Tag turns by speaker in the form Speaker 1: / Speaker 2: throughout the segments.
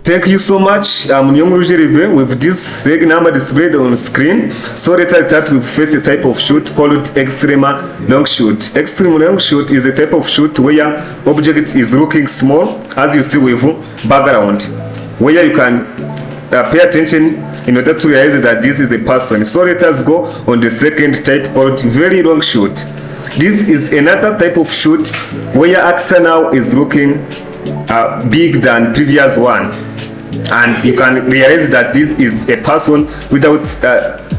Speaker 1: Thank you so much. I'm Nyongurujerive with this leg number displayed on screen. So let us start with first type of shoot called extreme long shoot. Extreme long shoot is a type of shoot where object is looking small, as you see with background, where you can pay attention in order to realize that this is a person. So let us go on the second type called very long shoot. This is another type of shoot where actor now is looking big than previous one, and you can realize that this is a person without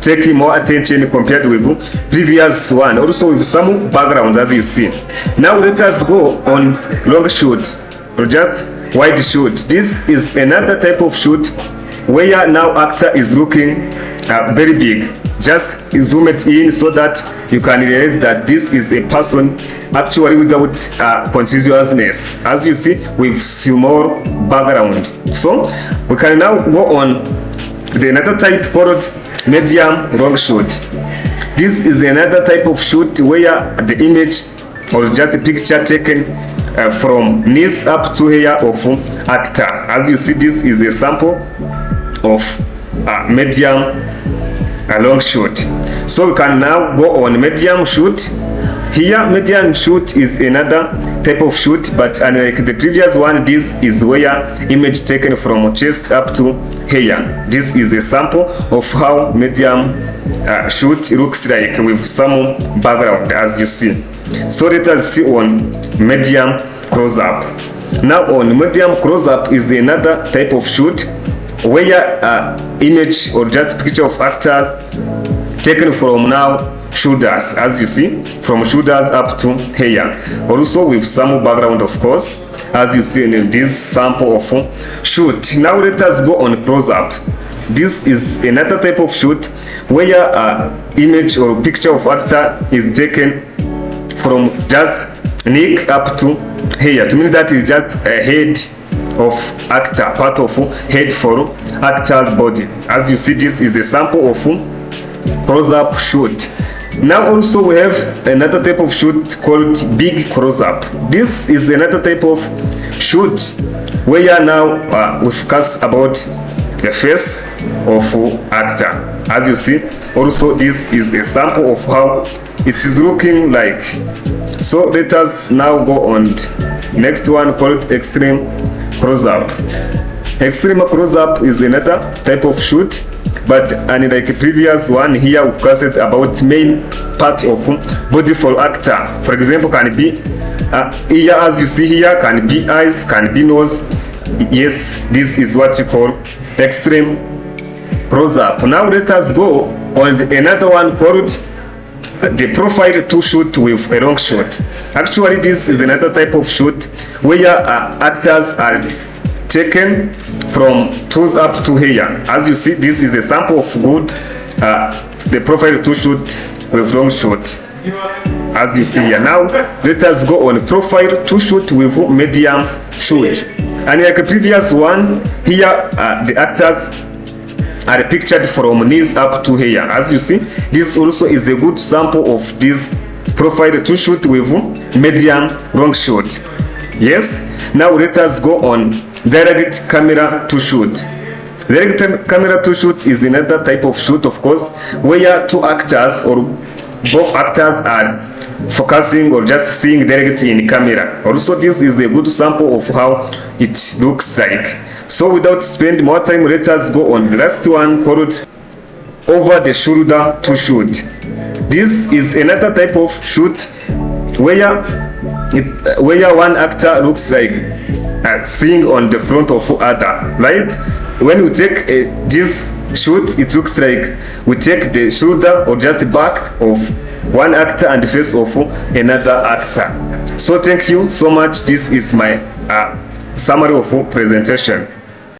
Speaker 1: taking more attention compared with previous one, also with some backgrounds, as you see. Now let us go on long shoot or just wide shoot. This is another type of shoot where now actor is looking very big. Just zoom it in so that you can realize that this is a person actually without conspicuousness, as you see with small background. So we can now go on the another type called medium long shoot. This is another type of shoot where the image or just a picture taken from knees up to here of actor. As you see, this is a sample of medium long shoot. So we can now go on medium shoot. Here medium shoot is another type of shoot, but unlike the previous one, this is where image taken from chest up to here. This is a sample of how medium shoot looks like with some background, as you see. So let us see on medium close-up. Now on medium close-up is another type of shoot where image or just picture of actors taken from now shoulders, as you see, from shoulders up to here, also with some background, of course, as you see in this sample of shoot. Now let us go on close-up. This is another type of shoot where image or picture of actor is taken from just neck up to here. To me, that is just a head of actor, part of head for actor's body. As you see, this is a sample of close-up shoot. Now also we have another type of shoot called big close-up. This is another type of shoot where now we focus about the face of actor. As you see, also this is a sample of how it is looking like. So let us now go on next one called extreme close-up. Extreme close-up is another type of shoot, but unlike the previous one, here we've focused about main part of body for actor. For example, can be ear, as you see here, can be eyes, can be nose. Yes, this is what you call extreme close-up. Now let us go on another one called the profile to shoot with a long shot. Actually, this is another type of shoot where actors are taken from toes up to here. As you see, this is a sample of good the profile to shoot with long shot, as you see here. Now let us go on profile to shoot with medium shoot. And like the previous one, here the actors are pictured from knees up to here. As you see, this also is a good sample of this profile to shoot with medium long shot. Yes. Now let us go on direct camera to shoot. Direct camera to shoot is another type of shoot, of course, where two actors or both actors are focusing or just seeing directly in camera. Also, this is a good sample of how it looks like. So without spending more time, let us go on the last one called over the shoulder to shoot. This is another type of shoot where one actor looks like seeing on the front of other, right? When we take this shoot, it looks like we take the shoulder or just the back of one actor and the face of another actor. So thank you so much. This is my summary of presentation.